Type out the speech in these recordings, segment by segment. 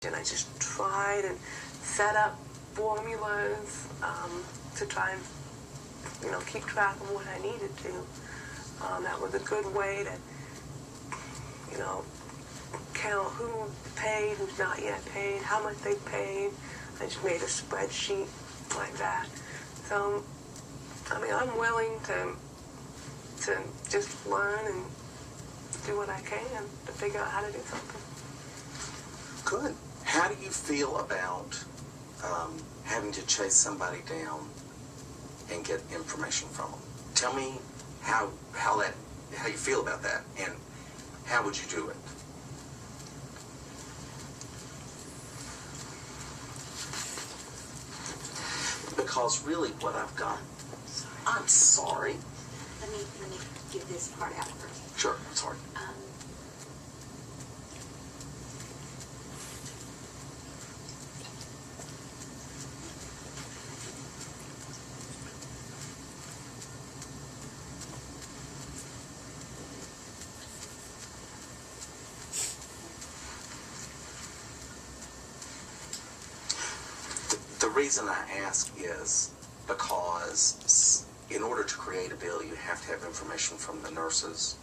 And I just tried and set up formulas to try and, keep track of what I needed to. That was a good way to, count who paid, who's not yet paid, how much they paid. I just made a spreadsheet like that. So, I'm willing to just learn and do what I can to figure out how to do something. Good. How do you feel about having to chase somebody down and get information from them? Tell me how you feel about that, and how would you do it? Because really what I've got... I'm sorry. Let me get this part out first. Sure, sorry. The reason I ask is because in order to create a bill, you have to have information from the nurses,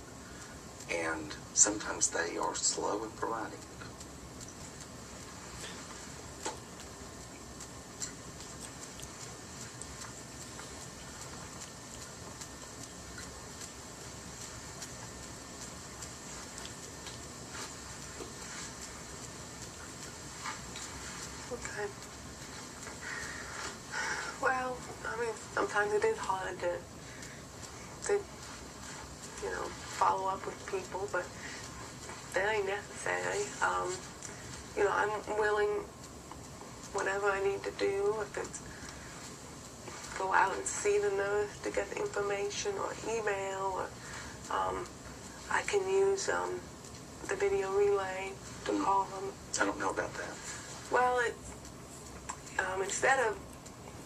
and sometimes they are slow in providing it. Okay. Well, sometimes it is hard to follow up with people, but that ain't necessary. I'm willing, whatever I need to do, if it's go out and see the nurse to get the information, or email, or I can use the video relay to call them. I don't know about that. Well, instead of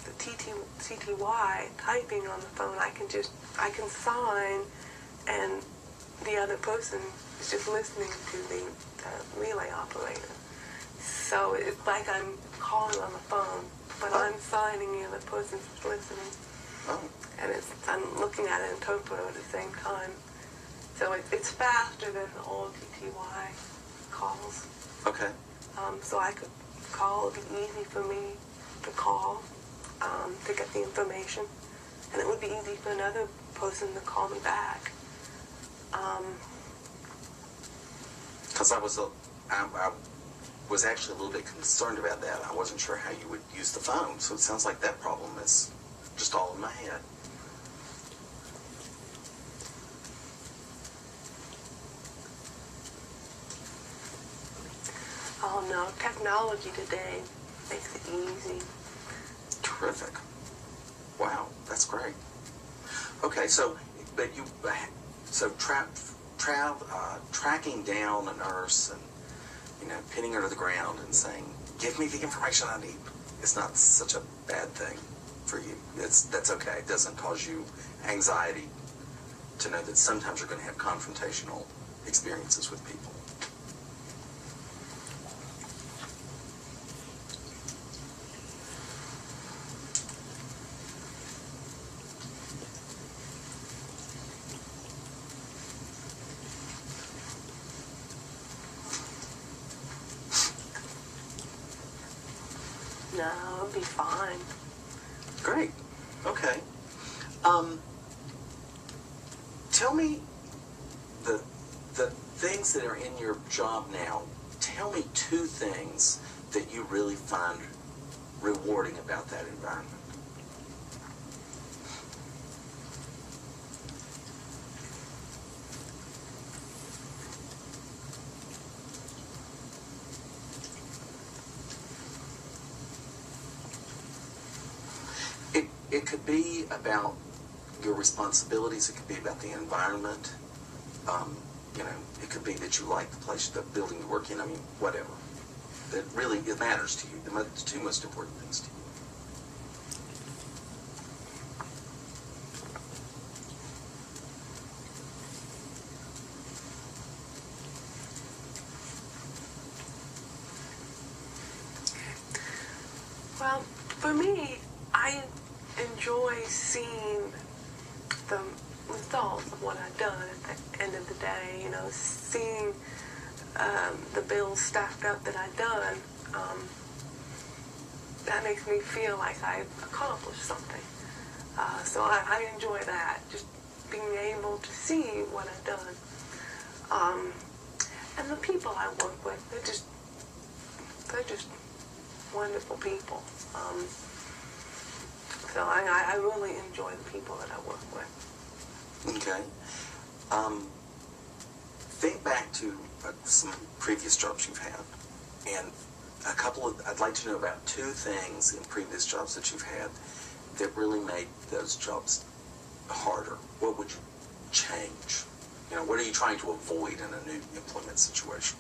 the CTY typing on the phone, I can sign, and the other person is just listening to the relay operator. So it's like I'm calling on the phone, but I'm signing, and the person's listening. Oh. And I'm looking at an interpreter at the same time. So it's faster than the old TTY calls. Okay. So I could call. It'd be easy for me to call to get the information, and it would be easy for another person to call me back. Because I was actually a little bit concerned about that. I wasn't sure how you would use the phone, so it sounds like that problem is just all in my head. Oh no, technology today makes it easy. Terrific. Wow, that's great. Okay, tracking down a nurse and pinning her to the ground and saying, "Give me the information I need," is not such a bad thing for you. That's okay. It doesn't cause you anxiety to know that sometimes you're going to have confrontational experiences with people. No, it'll be fine. Great. Okay. Tell me the things that are in your job now. Tell me two things that you really find rewarding about that environment. It could be about your responsibilities. It could be about the environment. It could be that you like the place, the building you work in. Whatever. It matters to you. The two most important things to you. Well, for me, I enjoy seeing the results of what I've done at the end of the day. You know, seeing the bills stacked up that I've done, that makes me feel like I've accomplished something. So I enjoy that, just being able to see what I've done. And the people I work with, they're just wonderful people. So I really enjoy the people that I work with. Okay. Think back to some previous jobs you've had, and I'd like to know about 2 things in previous jobs that you've had that really made those jobs harder. What would you change? You know, what are you trying to avoid in a new employment situation?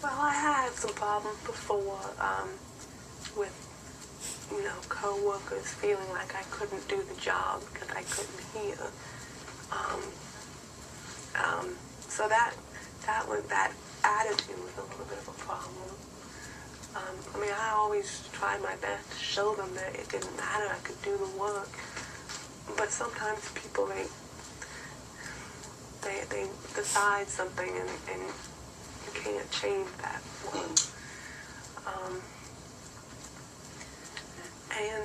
Well, I had some problems before with, you know, co-workers feeling like I couldn't do the job because I couldn't hear. So that attitude was a little bit of a problem. I mean, I always tried my best to show them that it didn't matter, I could do the work. But sometimes people, they decide something and you can't change that work. And,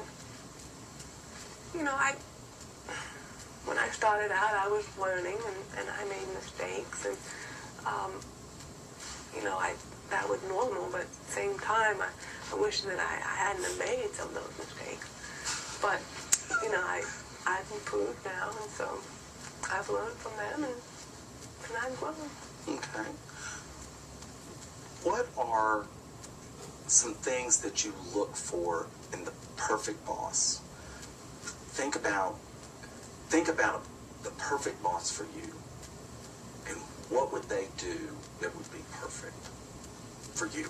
you know, when I started out, I was learning and I made mistakes and, you know, that was normal, but at the same time, I wish that I hadn't have made some of those mistakes. But, you know, I've improved now, and so I've learned from them, and I've grown. Okay. What are some things that you look for in the perfect boss? Think about the perfect boss for you, and what would they do that would be perfect for you?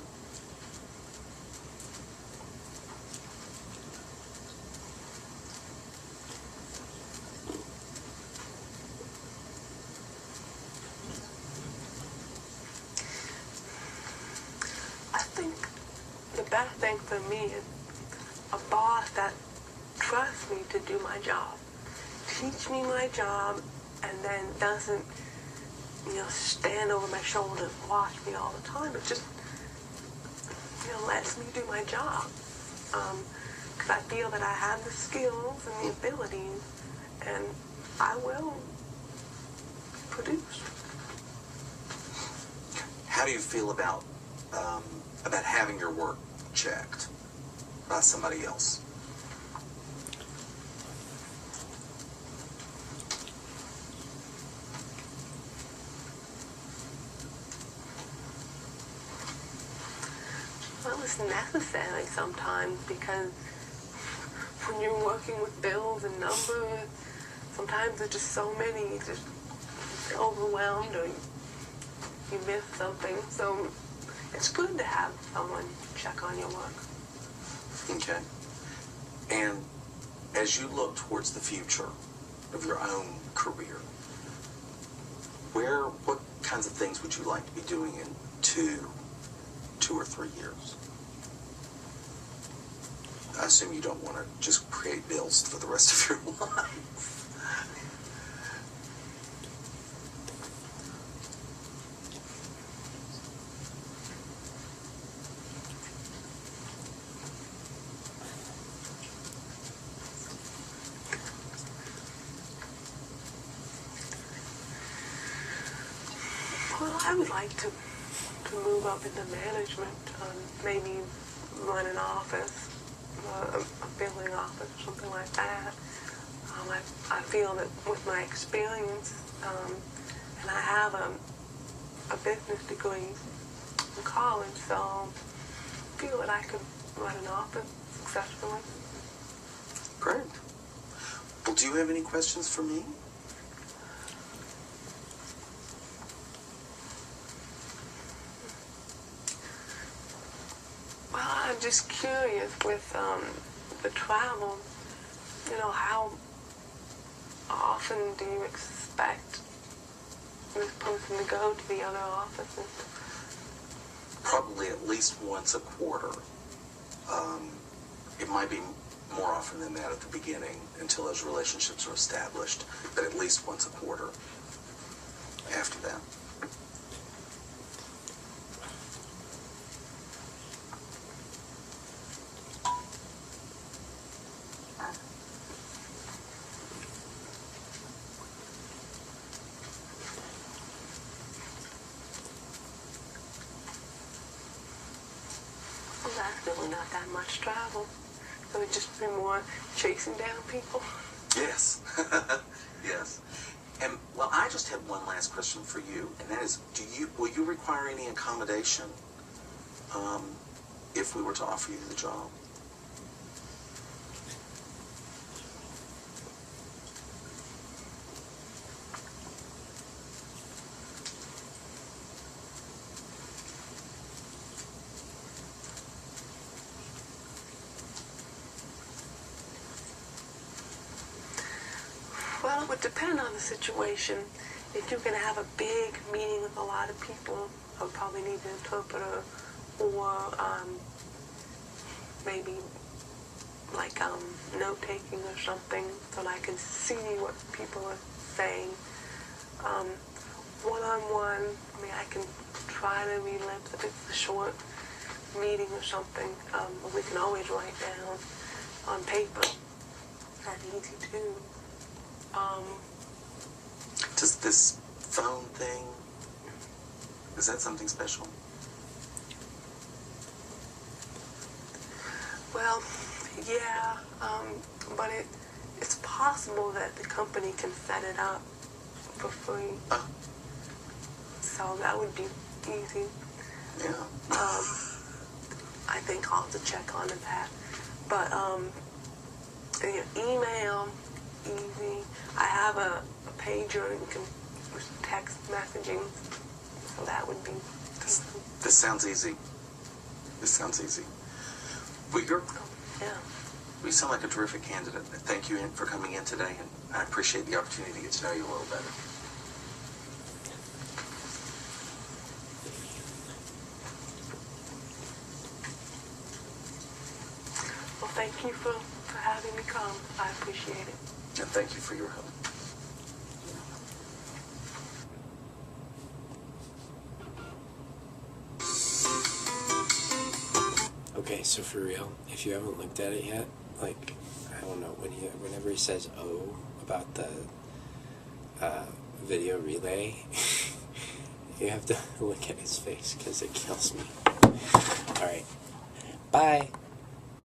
I think the best thing for me is a boss that trusts me to do my job. Teach me my job and then doesn't, you know, stand over my shoulder and watch me all the time. It just, you know, lets me do my job. Because I feel that I have the skills and the abilities and I will produce. How do you feel about having your work checked by somebody else? Well, it's necessary sometimes because when you're working with bills and numbers, sometimes there's just so many, you just overwhelmed or you miss something. So it's good to have someone check on your work. Okay. And as you look towards the future of your own career, what kinds of things would you like to be doing in 2 or 3 years? I assume you don't want to just create bills for the rest of your life. Well, I would like to move up into management, maybe run an office, a billing office, or something like that. I feel that with my experience, and I have a business degree in college, so I feel that I could run an office successfully. Great. Well, do you have any questions for me? just curious with the travel, you know, how often do you expect this person to go to the other offices? Probably at least once a quarter. It might be more often than that at the beginning until those relationships are established, but at least once a quarter after that. Well, that's really not that much travel. So it'd just be more chasing down people. Yes. Yes. And, well, I just have one last question for you, and that is, will you require any accommodation if we were to offer you the job? Well, it would depend on the situation. If you're going to have a big meeting with a lot of people, I'll probably need an interpreter, or maybe like note-taking or something so that I can see what people are saying. One-on-one, I mean, I can try to relive if it's a short meeting or something. We can always write down on paper. That's easy too. Does this phone thing, is that something special? Well, yeah, but it's possible that the company can set it up for free. So that would be easy. Yeah. I think I'll have to check on that. But email, easy. I have a pager and can text messaging, so that would be easy. This sounds easy. This sounds easy. Well, Yeah. you sound like a terrific candidate. Thank you for coming in today, and I appreciate the opportunity to get to know you a little better. Well, thank you for having me come. I appreciate it. And thank you for your help. Okay, so for real, if you haven't looked at it yet, like, I don't know, whenever he says "oh" about the video relay, you have to look at his face, because it kills me. Alright, bye!